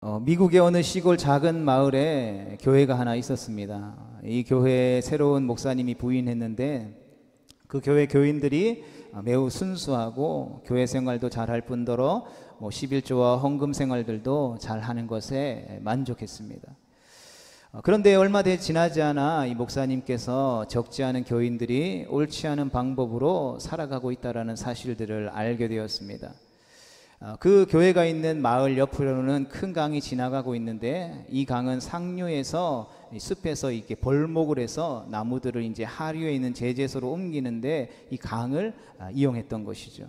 미국의 어느 시골 작은 마을에 교회가 하나 있었습니다. 이 교회에 새로운 목사님이 부임했는데 그 교회 교인들이 매우 순수하고 교회 생활도 잘할 뿐더러 11조와 헌금 생활들도 잘하는 것에 만족했습니다. 그런데 얼마 지나지 않아 이 목사님께서 적지 않은 교인들이 옳지 않은 방법으로 살아가고 있다는 사실들을 알게 되었습니다. 그 교회가 있는 마을 옆으로는 큰 강이 지나가고 있는데 이 강은 상류에서 숲에서 이렇게 벌목을 해서 나무들을 이제 하류에 있는 제재소로 옮기는데 이 강을 이용했던 것이죠.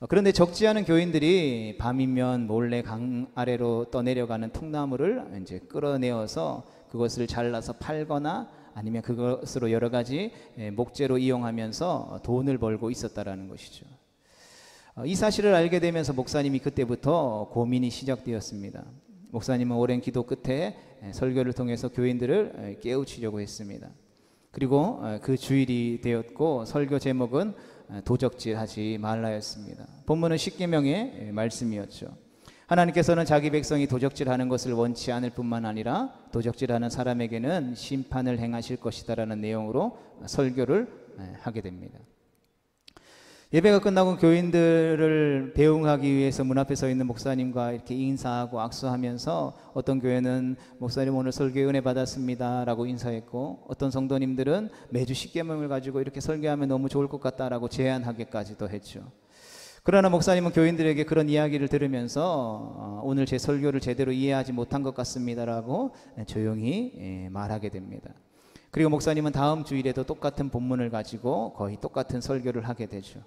그런데 적지 않은 교인들이 밤이면 몰래 강 아래로 떠내려가는 통나무를 이제 끌어내어서 그것을 잘라서 팔거나 아니면 그것으로 여러 가지 목재로 이용하면서 돈을 벌고 있었다라는 것이죠. 이 사실을 알게 되면서 목사님이 그때부터 고민이 시작되었습니다. 목사님은 오랜 기도 끝에 설교를 통해서 교인들을 깨우치려고 했습니다. 그리고 그 주일이 되었고 설교 제목은 도적질하지 말라였습니다. 본문은 십계명의 말씀이었죠. 하나님께서는 자기 백성이 도적질하는 것을 원치 않을 뿐만 아니라 도적질하는 사람에게는 심판을 행하실 것이다라는 내용으로 설교를 하게 됩니다. 예배가 끝나고 교인들을 배웅하기 위해서 문 앞에 서 있는 목사님과 이렇게 인사하고 악수하면서 어떤 교회는 목사님 오늘 설교에 은혜 받았습니다 라고 인사했고, 어떤 성도님들은 매주 십계명을 가지고 이렇게 설교하면 너무 좋을 것 같다라고 제안하기까지도 했죠. 그러나 목사님은 교인들에게 그런 이야기를 들으면서 오늘 제 설교를 제대로 이해하지 못한 것 같습니다라고 조용히 말하게 됩니다. 그리고 목사님은 다음 주일에도 똑같은 본문을 가지고 거의 똑같은 설교를 하게 되죠.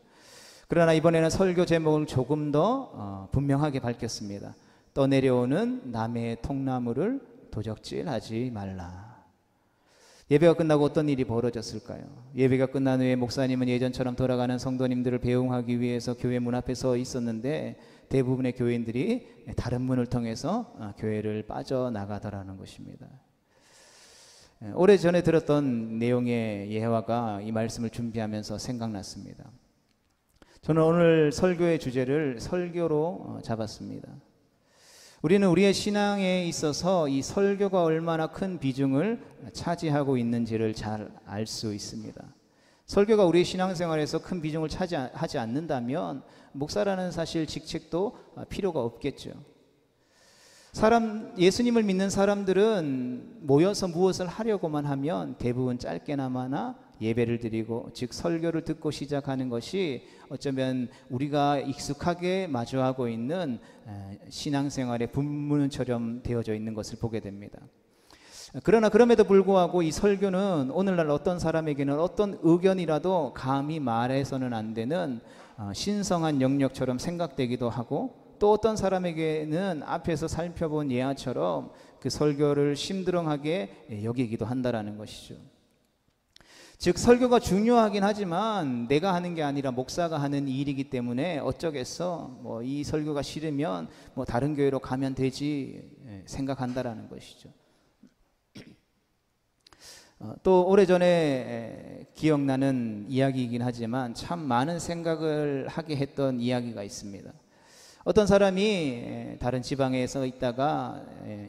그러나 이번에는 설교 제목을 조금 더 분명하게 밝혔습니다. 떠내려오는 남의 통나무를 도적질하지 말라. 예배가 끝나고 어떤 일이 벌어졌을까요? 예배가 끝난 후에 목사님은 예전처럼 돌아가는 성도님들을 배웅하기 위해서 교회 문 앞에 서 있었는데 대부분의 교인들이 다른 문을 통해서 교회를 빠져나가더라는 것입니다. 오래전에 들었던 내용의 예화가 이 말씀을 준비하면서 생각났습니다. 저는 오늘 설교의 주제를 설교로 잡았습니다. 우리는 우리의 신앙에 있어서 이 설교가 얼마나 큰 비중을 차지하고 있는지를 잘 알 수 있습니다. 설교가 우리의 신앙생활에서 큰 비중을 차지하지 않는다면 목사라는 사실 직책도 필요가 없겠죠. 예수님을 믿는 사람들은 모여서 무엇을 하려고만 하면 대부분 짧게나마나 예배를 드리고, 즉 설교를 듣고 시작하는 것이 어쩌면 우리가 익숙하게 마주하고 있는 신앙생활의 본문처럼 되어져 있는 것을 보게 됩니다. 그러나 그럼에도 불구하고 이 설교는 오늘날 어떤 사람에게는 어떤 의견이라도 감히 말해서는 안 되는 신성한 영역처럼 생각되기도 하고, 또 어떤 사람에게는 앞에서 살펴본 예화처럼 그 설교를 심드렁하게 여기기도 한다라는 것이죠. 즉 설교가 중요하긴 하지만 내가 하는 게 아니라 목사가 하는 일이기 때문에 어쩌겠어, 이 설교가 싫으면 다른 교회로 가면 되지 생각한다라는 것이죠. 또 오래전에 기억나는 이야기이긴 하지만 참 많은 생각을 하게 했던 이야기가 있습니다. 어떤 사람이 다른 지방에서 있다가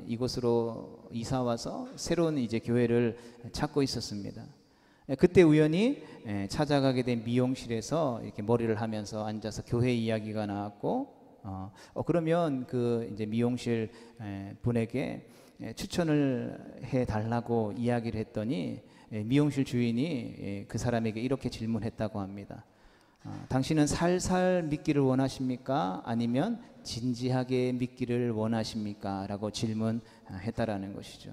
이곳으로 이사 와서 새로운 이제 교회를 찾고 있었습니다. 그때 우연히 찾아가게 된 미용실에서 이렇게 머리를 하면서 앉아서 교회 이야기가 나왔고, 그러면 그 이제 미용실 분에게 추천을 해 달라고 이야기를 했더니 미용실 주인이 그 사람에게 이렇게 질문했다고 합니다. 당신은 살살 믿기를 원하십니까? 아니면 진지하게 믿기를 원하십니까? 라고 질문했다라는 것이죠.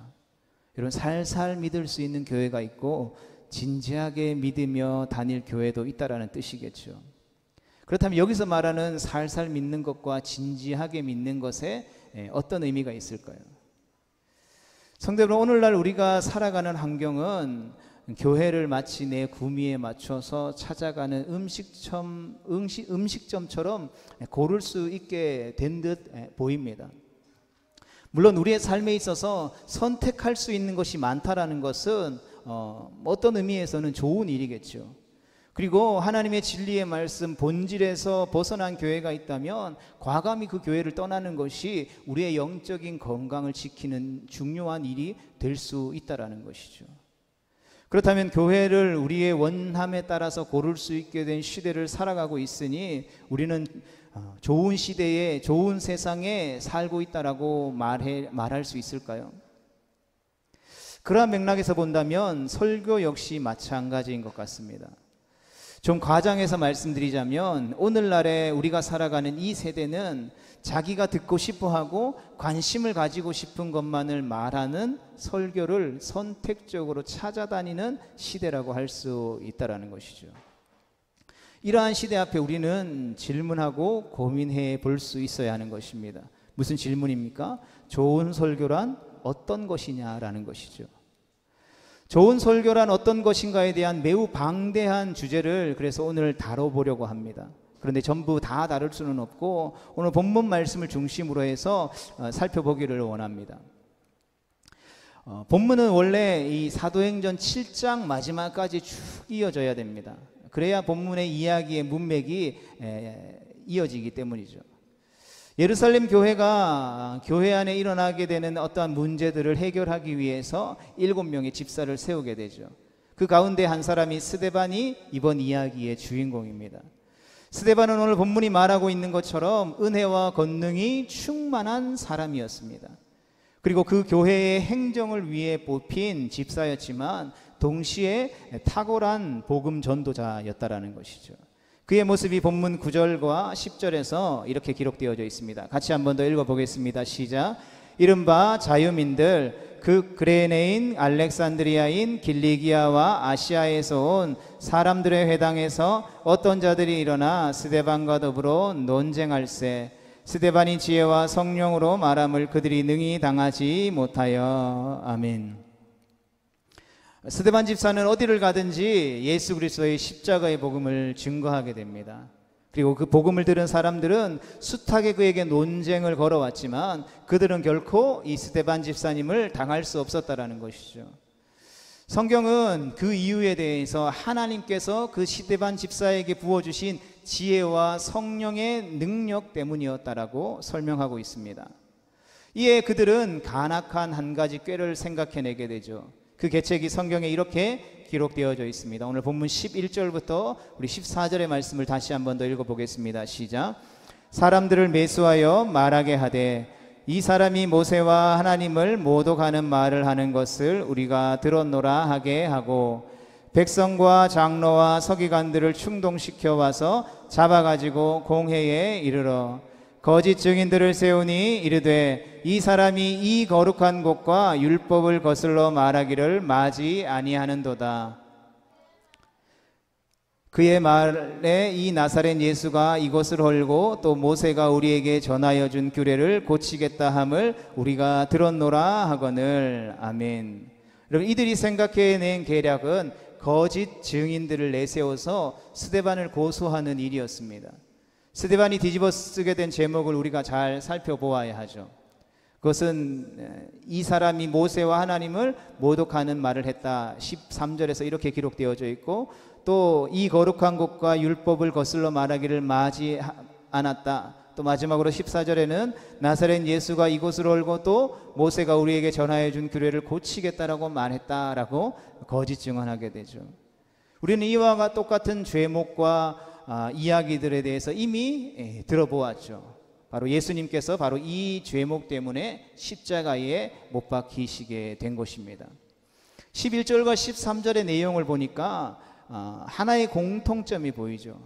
여러분, 살살 믿을 수 있는 교회가 있고 진지하게 믿으며 다닐 교회도 있다라는 뜻이겠죠. 그렇다면 여기서 말하는 살살 믿는 것과 진지하게 믿는 것에 어떤 의미가 있을까요? 성도 여러분, 오늘날 우리가 살아가는 환경은 교회를 마치 내 구미에 맞춰서 찾아가는 음식점처럼 고를 수 있게 된 듯 보입니다. 물론 우리의 삶에 있어서 선택할 수 있는 것이 많다라는 것은 어떤 의미에서는 좋은 일이겠죠. 그리고 하나님의 진리의 말씀 본질에서 벗어난 교회가 있다면 과감히 그 교회를 떠나는 것이 우리의 영적인 건강을 지키는 중요한 일이 될 수 있다라는 것이죠. 그렇다면 교회를 우리의 원함에 따라서 고를 수 있게 된 시대를 살아가고 있으니 우리는 좋은 시대에 좋은 세상에 살고 있다라고 말할 수 있을까요? 그러한 맥락에서 본다면 설교 역시 마찬가지인 것 같습니다. 좀 과장해서 말씀드리자면 오늘날에 우리가 살아가는 이 세대는 자기가 듣고 싶어하고 관심을 가지고 싶은 것만을 말하는 설교를 선택적으로 찾아다니는 시대라고 할 수 있다는 것이죠. 이러한 시대 앞에 우리는 질문하고 고민해 볼 수 있어야 하는 것입니다. 무슨 질문입니까? 좋은 설교란 어떤 것이냐라는 것이죠. 좋은 설교란 어떤 것인가에 대한 매우 방대한 주제를 그래서 오늘 다뤄보려고 합니다. 그런데 전부 다 다룰 수는 없고 오늘 본문 말씀을 중심으로 해서 살펴보기를 원합니다. 본문은 원래 이 사도행전 7장 마지막까지 쭉 이어져야 됩니다. 그래야 본문의 이야기의 문맥이 이어지기 때문이죠. 예루살렘 교회가 교회 안에 일어나게 되는 어떠한 문제들을 해결하기 위해서 7명의 집사를 세우게 되죠. 그 가운데 한 사람이 스데반이 이번 이야기의 주인공입니다. 스데반은 오늘 본문이 말하고 있는 것처럼 은혜와 권능이 충만한 사람이었습니다. 그리고 그 교회의 행정을 위해 뽑힌 집사였지만 동시에 탁월한 복음 전도자였다라는 것이죠. 그의 모습이 본문 9절과 10절에서 이렇게 기록되어져 있습니다. 같이 한 번 더 읽어보겠습니다. 시작. 이른바 자유민들 그 그레네인 알렉산드리아인 길리기아와 아시아에서 온 사람들의 회당에서 어떤 자들이 일어나 스데반과 더불어 논쟁할세. 스데반이 지혜와 성령으로 말함을 그들이 능히 당하지 못하여. 아멘. 스데반 집사는 어디를 가든지 예수 그리스도의 십자가의 복음을 증거하게 됩니다. 그리고 그 복음을 들은 사람들은 숱하게 그에게 논쟁을 걸어왔지만 그들은 결코 이 스데반 집사님을 당할 수 없었다라는 것이죠. 성경은 그 이유에 대해서 하나님께서 그 스데반 집사에게 부어주신 지혜와 성령의 능력 때문이었다라고 설명하고 있습니다. 이에 그들은 간악한 한 가지 꾀를 생각해내게 되죠. 그 계책이 성경에 이렇게 기록되어져 있습니다. 오늘 본문 11절부터 우리 14절의 말씀을 다시 한 번 더 읽어보겠습니다. 시작. 사람들을 매수하여 말하게 하되 이 사람이 모세와 하나님을 모독하는 말을 하는 것을 우리가 들었노라 하게 하고 백성과 장로와 서기관들을 충동시켜 와서 잡아가지고 공회에 이르러 거짓 증인들을 세우니 이르되 이 사람이 이 거룩한 곳과 율법을 거슬러 말하기를 마지 아니하는도다. 그의 말에 이 나사렛 예수가 이것을 헐고 또 모세가 우리에게 전하여 준 규례를 고치겠다 함을 우리가 들었노라 하거늘. 아멘. 여러분, 이들이 생각해낸 계략은 거짓 증인들을 내세워서 스데반을 고소하는 일이었습니다. 스데반이 뒤집어 쓰게 된 제목을 우리가 잘 살펴보아야 하죠. 그것은 이 사람이 모세와 하나님을 모독하는 말을 했다. 13절에서 이렇게 기록되어져 있고 또 이 거룩한 곳과 율법을 거슬러 말하기를 마지 않았다. 또 마지막으로 14절에는 나사렛 예수가 이곳을 옳고 또 모세가 우리에게 전하여 준 규례를 고치겠다라고 말했다라고 거짓 증언하게 되죠. 우리는 이와 똑같은 죄목과 이야기들에 대해서 이미 들어보았죠. 바로 예수님께서 바로 이 죄목 때문에 십자가에 못 박히시게 된 것입니다. 11절과 13절의 내용을 보니까 하나의 공통점이 보이죠.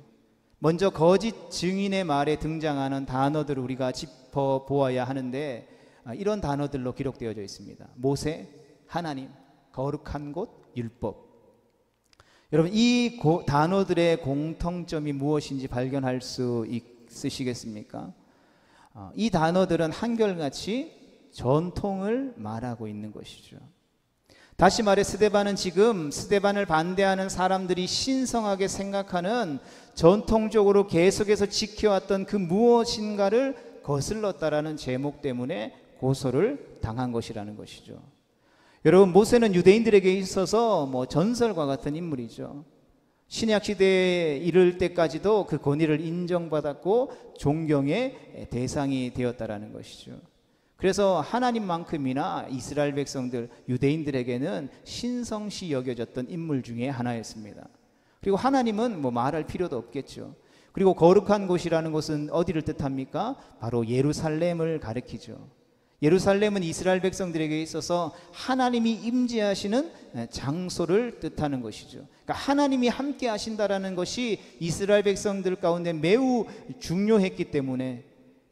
먼저 거짓 증인의 말에 등장하는 단어들을 우리가 짚어보아야 하는데 이런 단어들로 기록되어져 있습니다. 모세, 하나님, 거룩한 곳, 율법. 여러분, 이 단어들의 공통점이 무엇인지 발견할 수 있으시겠습니까? 이 단어들은 한결같이 전통을 말하고 있는 것이죠. 다시 말해 스데반은 지금 스데반을 반대하는 사람들이 신성하게 생각하는 전통적으로 계속해서 지켜왔던 그 무엇인가를 거슬렀다라는 제목 때문에 고소를 당한 것이라는 것이죠. 여러분, 모세는 유대인들에게 있어서 전설과 같은 인물이죠. 신약 시대에 이를 때까지도 그 권위를 인정받았고 존경의 대상이 되었다라는 것이죠. 그래서 하나님만큼이나 이스라엘 백성들, 유대인들에게는 신성시 여겨졌던 인물 중에 하나였습니다. 그리고 하나님은 뭐 말할 필요도 없겠죠. 그리고 거룩한 곳이라는 것은 어디를 뜻합니까? 바로 예루살렘을 가리키죠. 예루살렘은 이스라엘 백성들에게 있어서 하나님이 임재하시는 장소를 뜻하는 것이죠. 그러니까 하나님이 함께 하신다라는 것이 이스라엘 백성들 가운데 매우 중요했기 때문에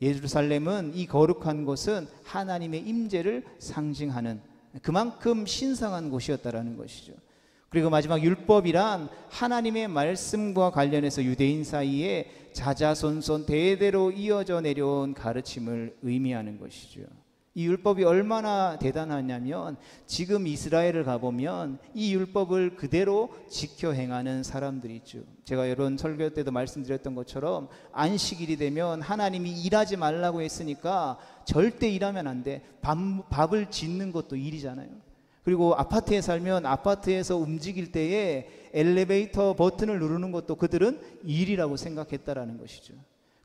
예루살렘은, 이 거룩한 곳은 하나님의 임재를 상징하는 그만큼 신성한 곳이었다라는 것이죠. 그리고 마지막 율법이란 하나님의 말씀과 관련해서 유대인 사이에 자자손손 대대로 이어져 내려온 가르침을 의미하는 것이죠. 이 율법이 얼마나 대단하냐면 지금 이스라엘을 가보면 이 율법을 그대로 지켜 행하는 사람들이 있죠. 제가 이런 설교 때도 말씀드렸던 것처럼 안식일이 되면 하나님이 일하지 말라고 했으니까 절대 일하면 안 돼. 밥을 짓는 것도 일이잖아요. 그리고 아파트에 살면 아파트에서 움직일 때에 엘리베이터 버튼을 누르는 것도 그들은 일이라고 생각했다라는 것이죠.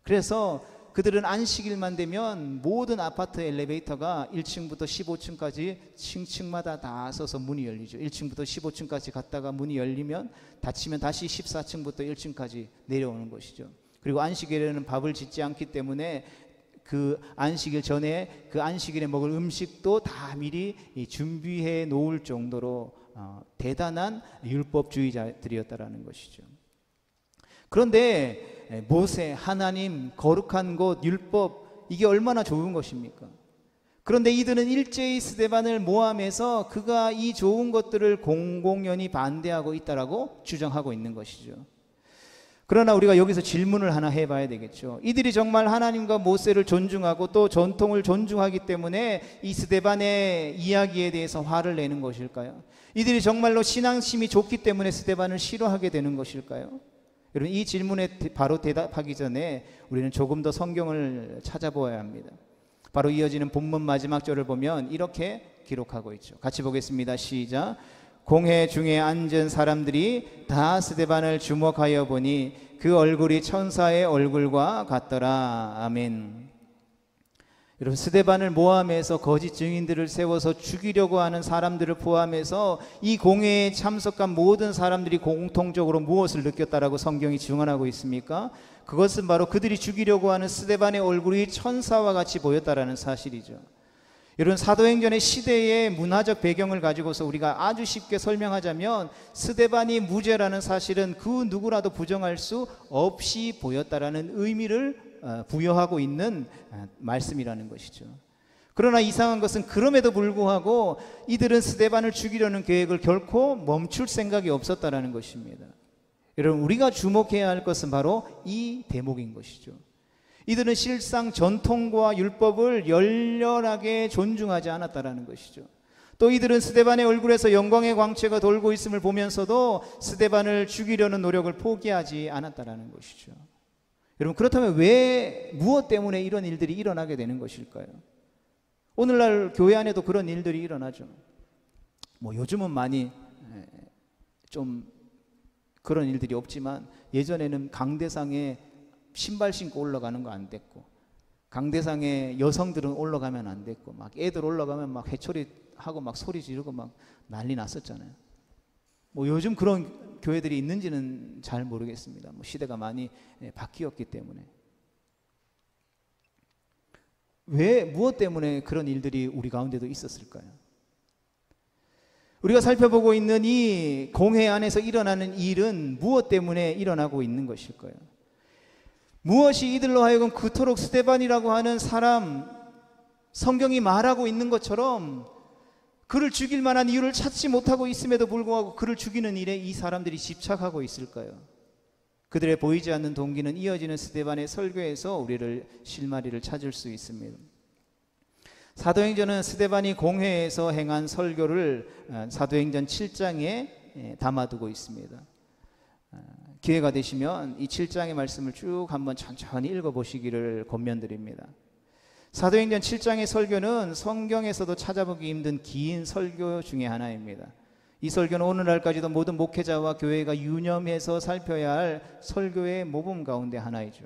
그래서 그들은 안식일만 되면 모든 아파트 엘리베이터가 1층부터 15층까지 층층마다 다 서서 문이 열리죠. 1층부터 15층까지 갔다가 문이 열리면 닫히면 다시 14층부터 1층까지 내려오는 것이죠. 그리고 안식일에는 밥을 짓지 않기 때문에 그 안식일 전에 그 안식일에 먹을 음식도 다 미리 준비해 놓을 정도로 대단한 율법주의자들이었다라는 것이죠. 그런데 모세, 하나님, 거룩한 곳, 율법, 이게 얼마나 좋은 것입니까? 그런데 이들은 일제히 스데반을 모함해서 그가 이 좋은 것들을 공공연히 반대하고 있다라고 주장하고 있는 것이죠. 그러나 우리가 여기서 질문을 하나 해봐야 되겠죠. 이들이 정말 하나님과 모세를 존중하고 또 전통을 존중하기 때문에 이 스데반의 이야기에 대해서 화를 내는 것일까요? 이들이 정말로 신앙심이 좋기 때문에 스데반을 싫어하게 되는 것일까요? 여러분, 이 질문에 바로 대답하기 전에 우리는 조금 더 성경을 찾아보아야 합니다. 바로 이어지는 본문 마지막 절을 보면 이렇게 기록하고 있죠. 같이 보겠습니다. 시작. 공회 중에 앉은 사람들이 다 스데반을 주목하여 보니 그 얼굴이 천사의 얼굴과 같더라. 아멘. 여러분, 스데반을 모함해서 거짓 증인들을 세워서 죽이려고 하는 사람들을 포함해서 이 공회에 참석한 모든 사람들이 공통적으로 무엇을 느꼈다라고 성경이 증언하고 있습니까? 그것은 바로 그들이 죽이려고 하는 스데반의 얼굴이 천사와 같이 보였다라는 사실이죠. 이런 사도행전의 시대의 문화적 배경을 가지고서 우리가 아주 쉽게 설명하자면 스데반이 무죄라는 사실은 그 누구라도 부정할 수 없이 보였다라는 의미를 부여하고 있는 말씀이라는 것이죠. 그러나 이상한 것은 그럼에도 불구하고 이들은 스데반을 죽이려는 계획을 결코 멈출 생각이 없었다라는 것입니다. 여러분, 우리가 주목해야 할 것은 바로 이 대목인 것이죠. 이들은 실상 전통과 율법을 열렬하게 존중하지 않았다라는 것이죠. 또 이들은 스데반의 얼굴에서 영광의 광채가 돌고 있음을 보면서도 스데반을 죽이려는 노력을 포기하지 않았다라는 것이죠. 여러분, 그렇다면 왜, 무엇 때문에 이런 일들이 일어나게 되는 것일까요? 오늘날 교회 안에도 그런 일들이 일어나죠. 뭐 요즘은 많이 좀 그런 일들이 없지만 예전에는 강대상에 신발 신고 올라가는 거 안 됐고, 강대상에 여성들은 올라가면 안 됐고, 막 애들 올라가면 막 회초리 하고 막 소리 지르고 막 난리 났었잖아요. 뭐 요즘 그런 교회들이 있는지는 잘 모르겠습니다. 뭐 시대가 많이 바뀌었기 때문에. 왜, 무엇 때문에 그런 일들이 우리 가운데도 있었을까요? 우리가 살펴보고 있는 이 공회 안에서 일어나는 일은 무엇 때문에 일어나고 있는 것일까요? 무엇이 이들로 하여금 그토록 스데반이라고 하는 사람, 성경이 말하고 있는 것처럼 그를 죽일 만한 이유를 찾지 못하고 있음에도 불구하고 그를 죽이는 일에 이 사람들이 집착하고 있을까요? 그들의 보이지 않는 동기는 이어지는 스데반의 설교에서 우리를 실마리를 찾을 수 있습니다. 사도행전은 스데반이 공회에서 행한 설교를 사도행전 7장에 담아두고 있습니다. 기회가 되시면 이 7장의 말씀을 쭉 한번 천천히 읽어보시기를 권면드립니다. 사도행전 7장의 설교는 성경에서도 찾아보기 힘든 긴 설교 중에 하나입니다. 이 설교는 오늘날까지도 모든 목회자와 교회가 유념해서 살펴야 할 설교의 모범 가운데 하나이죠.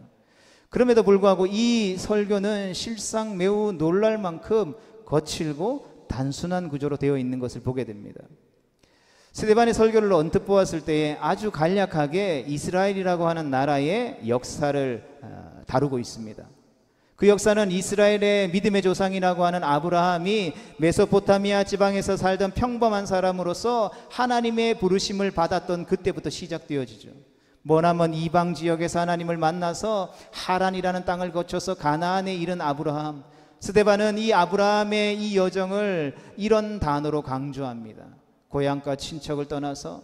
그럼에도 불구하고 이 설교는 실상 매우 놀랄 만큼 거칠고 단순한 구조로 되어 있는 것을 보게 됩니다. 스데반의 설교를 언뜻 보았을 때에 아주 간략하게 이스라엘이라고 하는 나라의 역사를 다루고 있습니다. 그 역사는 이스라엘의 믿음의 조상이라고 하는 아브라함이 메소포타미아 지방에서 살던 평범한 사람으로서 하나님의 부르심을 받았던 그때부터 시작되어지죠. 머나먼 이방 지역에서 하나님을 만나서 하란이라는 땅을 거쳐서 가나안에 이른 아브라함. 스데반은 이 아브라함의 이 여정을 이런 단어로 강조합니다. 고향과 친척을 떠나서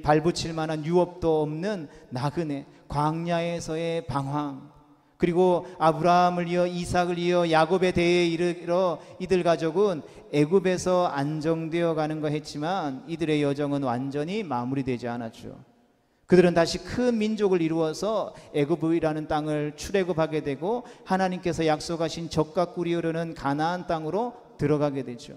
발붙일 만한 유업도 없는 나그네, 광야에서의 방황, 그리고 아브라함을 이어 이삭을 이어 야곱의 대에 이르러 이들 가족은 애굽에서 안정되어 가는 거 했지만 이들의 여정은 완전히 마무리되지 않았죠. 그들은 다시 큰 민족을 이루어서 애굽이라는 땅을 출애굽하게 되고 하나님께서 약속하신 젖과 꿀이 흐르는 가나안 땅으로 들어가게 되죠.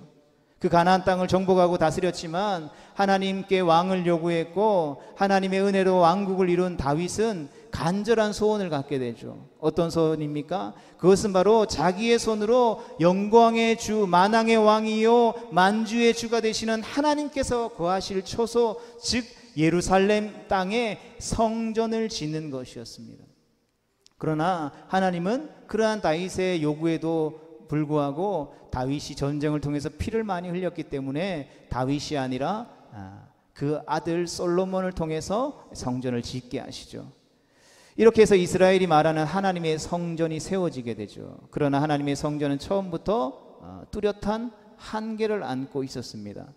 그 가나안 땅을 정복하고 다스렸지만 하나님께 왕을 요구했고 하나님의 은혜로 왕국을 이룬 다윗은 간절한 소원을 갖게 되죠. 어떤 소원입니까? 그것은 바로 자기의 손으로 영광의 주, 만왕의 왕이요 만주의 주가 되시는 하나님께서 거하실 초소, 즉 예루살렘 땅에 성전을 짓는 것이었습니다. 그러나 하나님은 그러한 다윗의 요구에도 불구하고 다윗이 전쟁을 통해서 피를 많이 흘렸기 때문에 다윗이 아니라 그 아들 솔로몬을 통해서 성전을 짓게 하시죠. 이렇게 해서 이스라엘이 말하는 하나님의 성전이 세워지게 되죠. 그러나 하나님의 성전은 처음부터 뚜렷한 한계를 안고 있었습니다.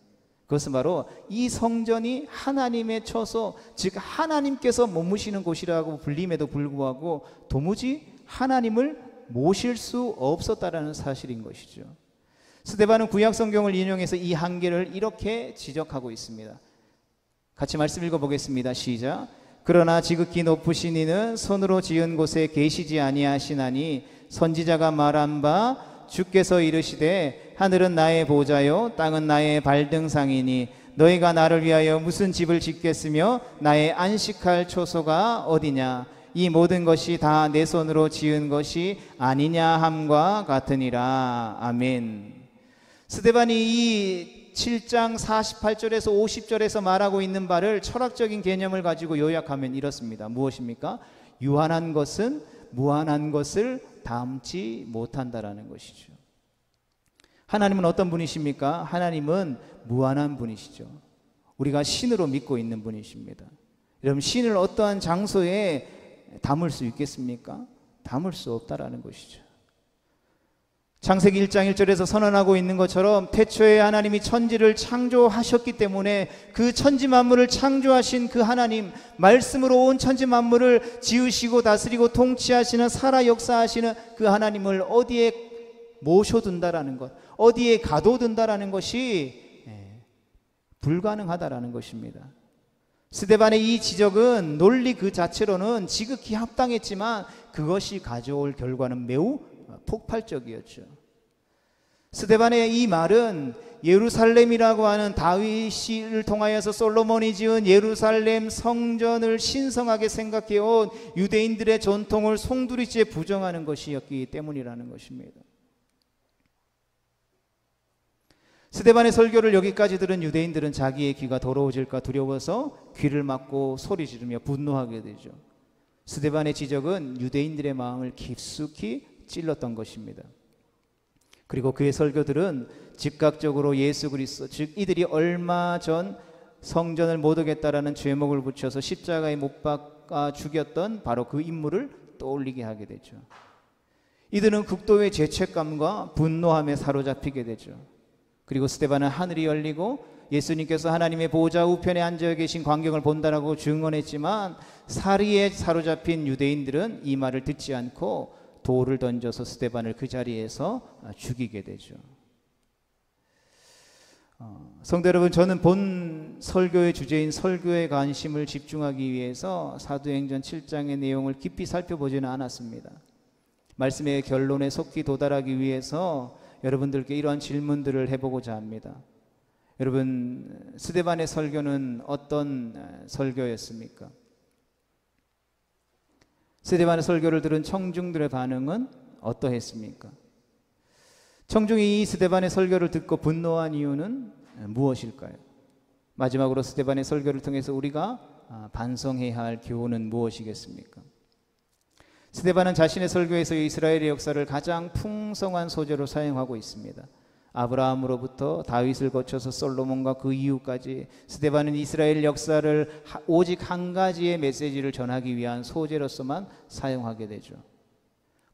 그것은 바로 이 성전이 하나님의 처소, 즉 하나님께서 머무시는 곳이라고 불림에도 불구하고 도무지 하나님을 모실 수 없었다라는 사실인 것이죠. 스데반은 구약 성경을 인용해서 이 한계를 이렇게 지적하고 있습니다. 같이 말씀 읽어보겠습니다. 시작. 그러나 지극히 높으신 이는 손으로 지은 곳에 계시지 아니하시나니 선지자가 말한 바 주께서 이르시되 하늘은 나의 보좌요 땅은 나의 발등상이니 너희가 나를 위하여 무슨 집을 짓겠으며 나의 안식할 초소가 어디냐. 이 모든 것이 다 내 손으로 지은 것이 아니냐 함과 같으니라. 아멘. 스데반이 이 7장 48절에서 50절에서 말하고 있는 바를 철학적인 개념을 가지고 요약하면 이렇습니다. 무엇입니까? 유한한 것은 무한한 것을 담지 못한다라는 것이죠. 하나님은 어떤 분이십니까? 하나님은 무한한 분이시죠. 우리가 신으로 믿고 있는 분이십니다. 여러분, 신을 어떠한 장소에 담을 수 있겠습니까? 담을 수 없다라는 것이죠. 창세기 1장 1절에서 선언하고 있는 것처럼 태초에 하나님이 천지를 창조하셨기 때문에 그 천지 만물을 창조하신 그 하나님, 말씀으로 온 천지 만물을 지으시고 다스리고 통치하시는, 살아 역사하시는 그 하나님을 어디에 모셔둔다라는 것, 어디에 가둬둔다라는 것이 불가능하다라는 것입니다. 스데반의 이 지적은 논리 그 자체로는 지극히 합당했지만 그것이 가져올 결과는 매우 폭발적이었죠. 스데반의 이 말은 예루살렘이라고 하는 다윗을 통하여서 솔로몬이 지은 예루살렘 성전을 신성하게 생각해온 유대인들의 전통을 송두리째 부정하는 것이었기 때문이라는 것입니다. 스데반의 설교를 여기까지 들은 유대인들은 자기의 귀가 더러워질까 두려워서 귀를 막고 소리 지르며 분노하게 되죠. 스데반의 지적은 유대인들의 마음을 깊숙이 찔렀던 것입니다. 그리고 그의 설교들은 즉각적으로 예수 그리스도, 즉 이들이 얼마 전 성전을 못 오겠다라는 죄목을 붙여서 십자가에 못 박아 죽였던 바로 그 인물을 떠올리게 하게 되죠. 이들은 극도의 죄책감과 분노함에 사로잡히게 되죠. 그리고 스데반은 하늘이 열리고 예수님께서 하나님의 보좌 우편에 앉아 계신 광경을 본다라고 증언했지만 사리에 사로잡힌 유대인들은 이 말을 듣지 않고 돌을 던져서 스데반을 그 자리에서 죽이게 되죠. 성도 여러분, 저는 본 설교의 주제인 설교에 관심을 집중하기 위해서 사도행전 7장의 내용을 깊이 살펴보지는 않았습니다. 말씀의 결론에 속히 도달하기 위해서 여러분들께 이러한 질문들을 해보고자 합니다. 여러분, 스데반의 설교는 어떤 설교였습니까? 스데반의 설교를 들은 청중들의 반응은 어떠했습니까? 청중이 이 스데반의 설교를 듣고 분노한 이유는 무엇일까요? 마지막으로 스데반의 설교를 통해서 우리가 반성해야 할 교훈은 무엇이겠습니까? 스데반은 자신의 설교에서 이스라엘의 역사를 가장 풍성한 소재로 사용하고 있습니다. 아브라함으로부터 다윗을 거쳐서 솔로몬과 그 이후까지 스데반은 이스라엘 역사를 오직 한 가지의 메시지를 전하기 위한 소재로서만 사용하게 되죠.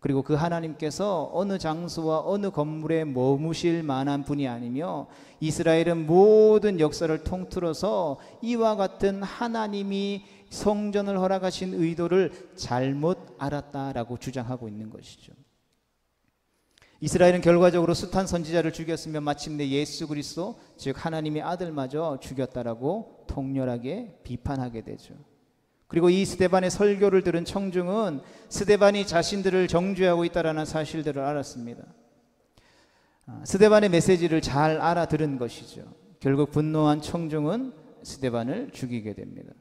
그리고 그 하나님께서 어느 장소와 어느 건물에 머무실 만한 분이 아니며 이스라엘은 모든 역사를 통틀어서 이와 같은 하나님이 성전을 허락하신 의도를 잘못 알았다라고 주장하고 있는 것이죠. 이스라엘은 결과적으로 숱한 선지자를 죽였으며 마침내 예수 그리스도, 즉 하나님의 아들마저 죽였다라고 통렬하게 비판하게 되죠. 그리고 이 스데반의 설교를 들은 청중은 스데반이 자신들을 정죄하고 있다라는 사실들을 알았습니다. 스데반의 메시지를 잘 알아들은 것이죠. 결국 분노한 청중은 스데반을 죽이게 됩니다.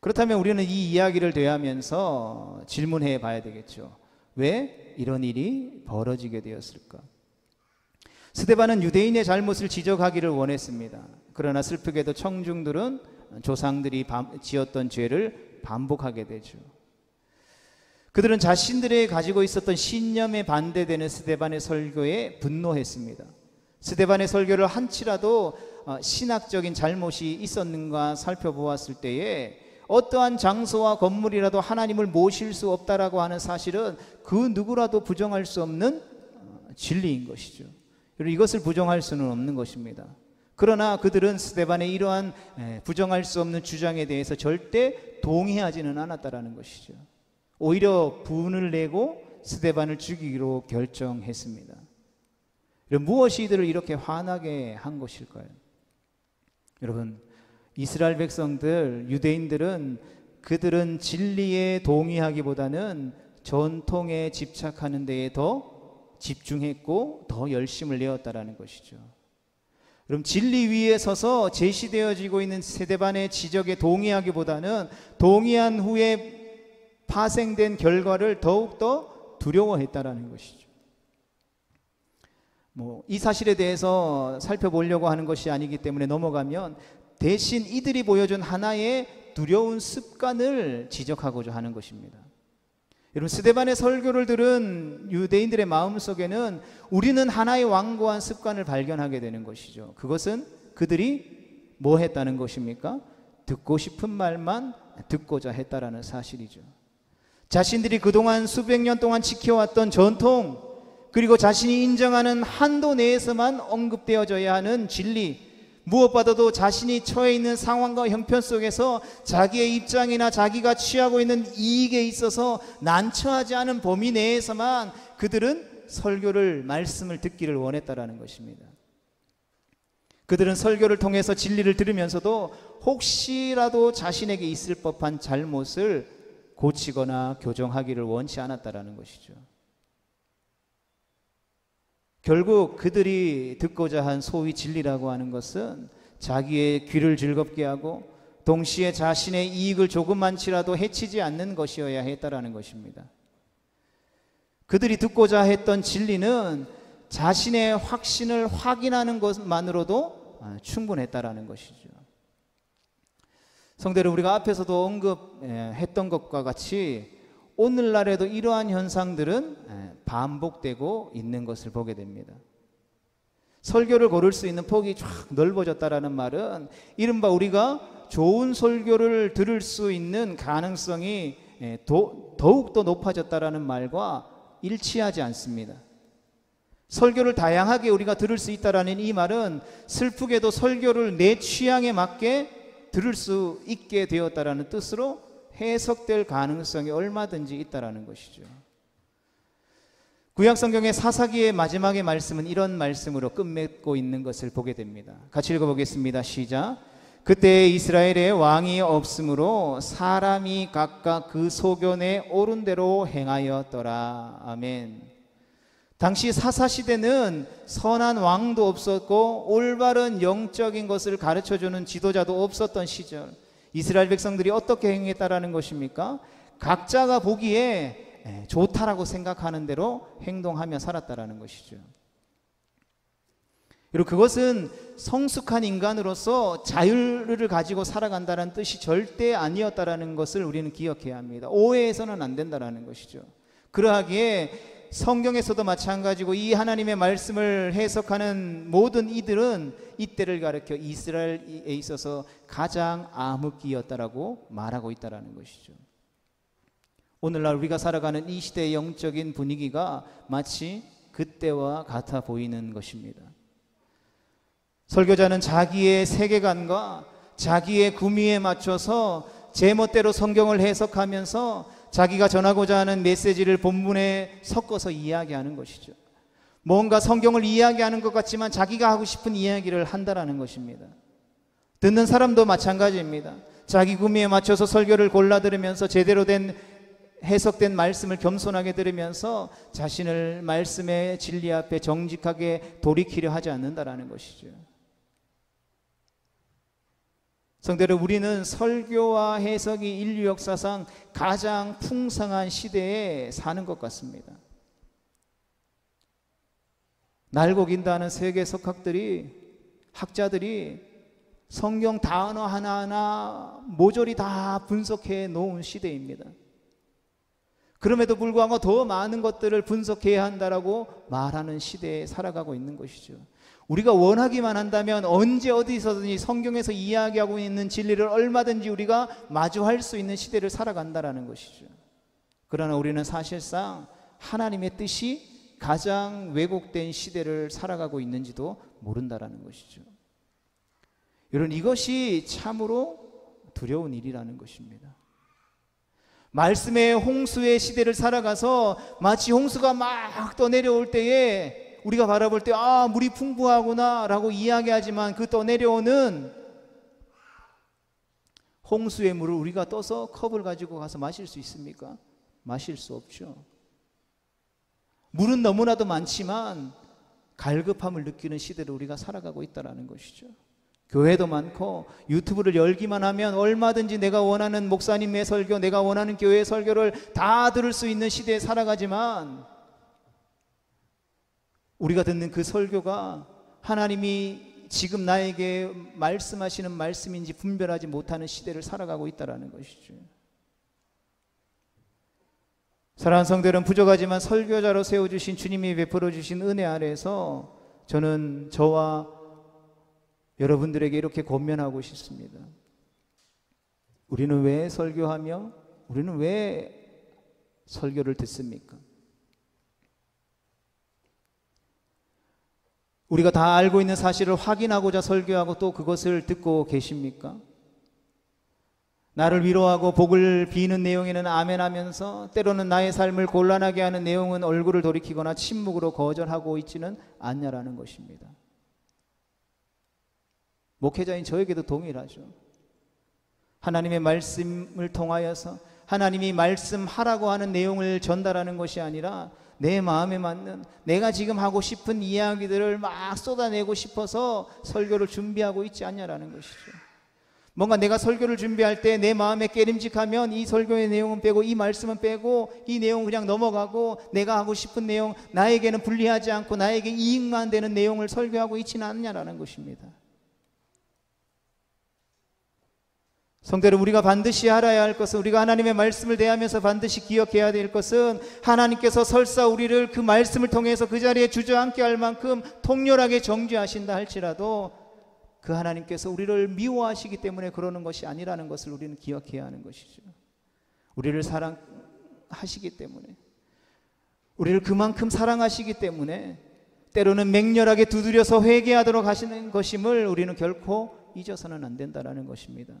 그렇다면 우리는 이 이야기를 대하면서 질문해 봐야 되겠죠. 왜 이런 일이 벌어지게 되었을까? 스데반은 유대인의 잘못을 지적하기를 원했습니다. 그러나 슬프게도 청중들은 조상들이 지었던 죄를 반복하게 되죠. 그들은 자신들이 가지고 있었던 신념에 반대되는 스데반의 설교에 분노했습니다. 스데반의 설교를 한치라도 신학적인 잘못이 있었는가 살펴보았을 때에 어떠한 장소와 건물이라도 하나님을 모실 수 없다라고 하는 사실은 그 누구라도 부정할 수 없는 진리인 것이죠. 그리고 이것을 부정할 수는 없는 것입니다. 그러나 그들은 스데반의 이러한 부정할 수 없는 주장에 대해서 절대 동의하지는 않았다라는 것이죠. 오히려 분을 내고 스데반을 죽이기로 결정했습니다. 무엇이 이들을 이렇게 화나게 한 것일까요? 여러분, 이스라엘 백성들, 유대인들은 그들은 진리에 동의하기보다는 전통에 집착하는 데에 더 집중했고 더 열심을 내었다라는 것이죠. 그럼 진리 위에 서서 제시되어지고 있는 스데반의 지적에 동의하기보다는 동의한 후에 파생된 결과를 더욱더 두려워했다라는 것이죠. 이 사실에 대해서 살펴보려고 하는 것이 아니기 때문에 넘어가면 대신 이들이 보여준 하나의 두려운 습관을 지적하고자 하는 것입니다. 여러분, 스데반의 설교를 들은 유대인들의 마음속에는 우리는 하나의 완고한 습관을 발견하게 되는 것이죠. 그것은 그들이 뭐 했다는 것입니까? 듣고 싶은 말만 듣고자 했다라는 사실이죠. 자신들이 그동안 수백 년 동안 지켜왔던 전통, 그리고 자신이 인정하는 한도 내에서만 언급되어져야 하는 진리, 무엇보다도 자신이 처해 있는 상황과 형편 속에서 자기의 입장이나 자기가 취하고 있는 이익에 있어서 난처하지 않은 범위 내에서만 그들은 설교를, 말씀을 듣기를 원했다라는 것입니다. 그들은 설교를 통해서 진리를 들으면서도 혹시라도 자신에게 있을 법한 잘못을 고치거나 교정하기를 원치 않았다라는 것이죠. 결국 그들이 듣고자 한 소위 진리라고 하는 것은 자기의 귀를 즐겁게 하고 동시에 자신의 이익을 조금만치라도 해치지 않는 것이어야 했다라는 것입니다. 그들이 듣고자 했던 진리는 자신의 확신을 확인하는 것만으로도 충분했다라는 것이죠. 성도들, 우리가 앞에서도 언급했던 것과 같이 오늘날에도 이러한 현상들은 반복되고 있는 것을 보게 됩니다. 설교를 고를 수 있는 폭이 쫙 넓어졌다라는 말은 이른바 우리가 좋은 설교를 들을 수 있는 가능성이 더욱더 높아졌다라는 말과 일치하지 않습니다. 설교를 다양하게 우리가 들을 수 있다라는 이 말은 슬프게도 설교를 내 취향에 맞게 들을 수 있게 되었다라는 뜻으로 해석될 가능성이 얼마든지 있다라는 것이죠. 구약성경의 사사기의 마지막의 말씀은 이런 말씀으로 끝맺고 있는 것을 보게 됩니다. 같이 읽어보겠습니다. 시작. 그때 이스라엘에 왕이 없으므로 사람이 각각 그 소견에 옳은 대로 행하였더라. 아멘. 당시 사사시대는 선한 왕도 없었고 올바른 영적인 것을 가르쳐주는 지도자도 없었던 시절, 이스라엘 백성들이 어떻게 행했다라는 것입니까? 각자가 보기에 좋다라고 생각하는 대로 행동하며 살았다라는 것이죠. 그리고 그것은 성숙한 인간으로서 자유를 가지고 살아간다는 뜻이 절대 아니었다라는 것을 우리는 기억해야 합니다. 오해해서는 안 된다라는 것이죠. 그러하기에 성경에서도 마찬가지고 이 하나님의 말씀을 해석하는 모든 이들은 이때를 가리켜 이스라엘에 있어서 가장 암흑기였다라고 말하고 있다라는 것이죠. 오늘날 우리가 살아가는 이 시대의 영적인 분위기가 마치 그때와 같아 보이는 것입니다. 설교자는 자기의 세계관과 자기의 구미에 맞춰서 제멋대로 성경을 해석하면서 자기가 전하고자 하는 메시지를 본문에 섞어서 이야기하는 것이죠. 뭔가 성경을 이야기하는 것 같지만 자기가 하고 싶은 이야기를 한다라는 것입니다. 듣는 사람도 마찬가지입니다. 자기 구미에 맞춰서 설교를 골라 들으면서 제대로 된 해석된 말씀을 겸손하게 들으면서 자신을 말씀의 진리 앞에 정직하게 돌이키려 하지 않는다라는 것이죠. 성도들, 우리는 설교와 해석이 인류 역사상 가장 풍성한 시대에 사는 것 같습니다. 날곡인다는 세계 석학들이, 학자들이 성경 단어 하나하나 모조리 다 분석해 놓은 시대입니다. 그럼에도 불구하고 더 많은 것들을 분석해야 한다라고 말하는 시대에 살아가고 있는 것이죠. 우리가 원하기만 한다면 언제 어디서든지 성경에서 이야기하고 있는 진리를 얼마든지 우리가 마주할 수 있는 시대를 살아간다라는 것이죠. 그러나 우리는 사실상 하나님의 뜻이 가장 왜곡된 시대를 살아가고 있는지도 모른다라는 것이죠. 여러분, 이것이 참으로 두려운 일이라는 것입니다. 말씀의 홍수의 시대를 살아가서 마치 홍수가 막 떠내려올 때에 우리가 바라볼 때 물이 풍부하구나 라고 이야기하지만 그 떠내려오는 홍수의 물을 우리가 떠서 컵을 가지고 가서 마실 수 있습니까? 마실 수 없죠. 물은 너무나도 많지만 갈급함을 느끼는 시대를 우리가 살아가고 있다는 것이죠. 교회도 많고 유튜브를 열기만 하면 얼마든지 내가 원하는 목사님의 설교, 내가 원하는 교회의 설교를 다 들을 수 있는 시대에 살아가지만 우리가 듣는 그 설교가 하나님이 지금 나에게 말씀하시는 말씀인지 분별하지 못하는 시대를 살아가고 있다는 것이죠. 사랑하는 성도 여러분, 부족하지만 설교자로 세워주신 주님이 베풀어 주신 은혜 아래에서 저는 저와 여러분들에게 이렇게 권면하고 싶습니다. 우리는 왜 설교하며 우리는 왜 설교를 듣습니까? 우리가 다 알고 있는 사실을 확인하고자 설교하고 또 그것을 듣고 계십니까? 나를 위로하고 복을 비는 내용에는 아멘하면서 때로는 나의 삶을 곤란하게 하는 내용은 얼굴을 돌이키거나 침묵으로 거절하고 있지는 않냐라는 것입니다. 목회자인 저에게도 동일하죠. 하나님의 말씀을 통하여서 하나님이 말씀하라고 하는 내용을 전달하는 것이 아니라 내 마음에 맞는, 내가 지금 하고 싶은 이야기들을 막 쏟아내고 싶어서 설교를 준비하고 있지 않냐라는 것이죠. 뭔가 내가 설교를 준비할 때 내 마음에 깨림직하면 이 설교의 내용은 빼고 이 말씀은 빼고 이 내용은 그냥 넘어가고 내가 하고 싶은 내용, 나에게는 불리하지 않고 나에게 이익만 되는 내용을 설교하고 있지는 않냐라는 것입니다. 성도들, 우리가 반드시 알아야 할 것은, 우리가 하나님의 말씀을 대하면서 반드시 기억해야 될 것은, 하나님께서 설사 우리를 그 말씀을 통해서 그 자리에 주저앉게 할 만큼 통렬하게 정죄하신다 할지라도 그 하나님께서 우리를 미워하시기 때문에 그러는 것이 아니라는 것을 우리는 기억해야 하는 것이죠. 우리를 사랑하시기 때문에, 우리를 그만큼 사랑하시기 때문에 때로는 맹렬하게 두드려서 회개하도록 하시는 것임을 우리는 결코 잊어서는 안 된다는 것입니다.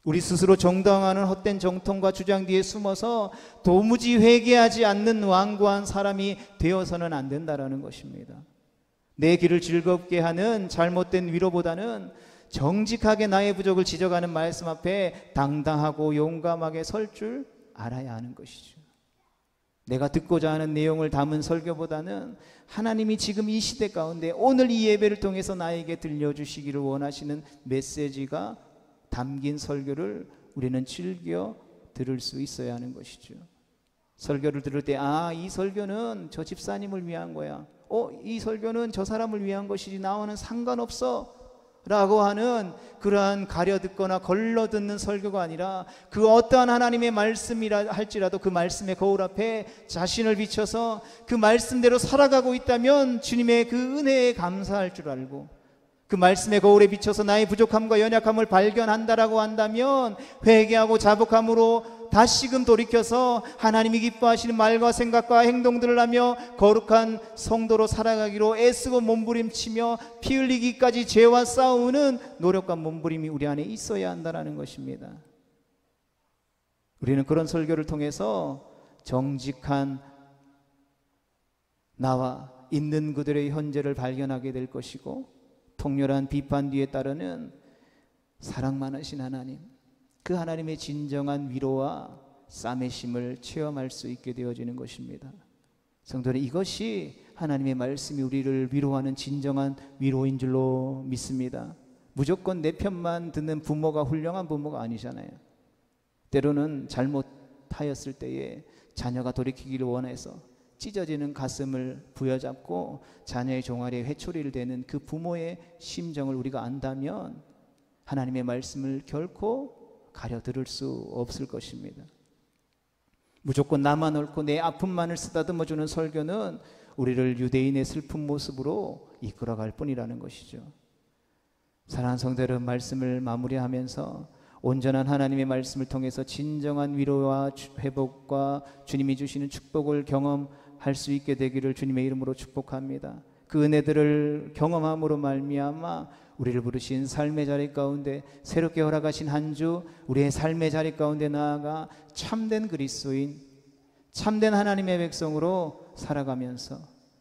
우리 스스로 정당화하는 헛된 정통과 주장 뒤에 숨어서 도무지 회개하지 않는 완고한 사람이 되어서는 안 된다는 것입니다. 내 길을 즐겁게 하는 잘못된 위로보다는 정직하게 나의 부족을 지적하는 말씀 앞에 당당하고 용감하게 설 줄 알아야 하는 것이죠. 내가 듣고자 하는 내용을 담은 설교보다는 하나님이 지금 이 시대 가운데 오늘 이 예배를 통해서 나에게 들려주시기를 원하시는 메시지가 담긴 설교를 우리는 즐겨 들을 수 있어야 하는 것이죠. 설교를 들을 때 이 설교는 저 집사님을 위한 거야. 이 설교는 저 사람을 위한 것이지 나와는 상관없어 라고 하는 그러한 가려 듣거나 걸러 듣는 설교가 아니라 그 어떠한 하나님의 말씀이라 할지라도 그 말씀의 거울 앞에 자신을 비춰서 그 말씀대로 살아가고 있다면 주님의 그 은혜에 감사할 줄 알고, 그 말씀의 거울에 비춰서 나의 부족함과 연약함을 발견한다라고 한다면 회개하고 자복함으로 다시금 돌이켜서 하나님이 기뻐하시는 말과 생각과 행동들을 하며 거룩한 성도로 살아가기로 애쓰고 몸부림치며 피 흘리기까지 죄와 싸우는 노력과 몸부림이 우리 안에 있어야 한다는 것입니다. 우리는 그런 설교를 통해서 정직한 나와 있는 그들의 현재를 발견하게 될 것이고, 통렬한 비판 뒤에 따르는 사랑 많으신 하나님, 그 하나님의 진정한 위로와 싸매심을 체험할 수 있게 되어지는 것입니다. 성도는 이것이 하나님의 말씀이 우리를 위로하는 진정한 위로인 줄로 믿습니다. 무조건 내 편만 듣는 부모가 훌륭한 부모가 아니잖아요. 때로는 잘못하였을 때에 자녀가 돌이키기를 원해서 찢어지는 가슴을 부여잡고 자녀의 종아리에 회초리를 대는 그 부모의 심정을 우리가 안다면 하나님의 말씀을 결코 가려 들을 수 없을 것입니다. 무조건 나만 옳고 내 아픔만을 쓰다듬어주는 설교는 우리를 유대인의 슬픈 모습으로 이끌어갈 뿐이라는 것이죠. 사랑하는 성도 여러분, 말씀을 마무리하면서 온전한 하나님의 말씀을 통해서 진정한 위로와 회복과 주님이 주시는 축복을 경험할 수 있게 되기를 주님의 이름으로 축복합니다. 그 은혜들을 경험함으로 말미암아 우리를 부르신 삶의 자리 가운데 새롭게 허락하신 한 주, 우리의 삶의 자리 가운데 나아가 참된 그리스도인, 참된 하나님의 백성으로 살아가면서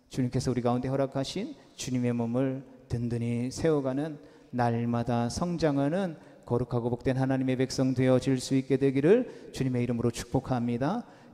주님께서 우리 가운데 허락하신 주님의 몸을 든든히 세워가는, 날마다 성장하는 거룩하고 복된 하나님의 백성 되어질 수 있게 되기를 주님의 이름으로 축복합니다.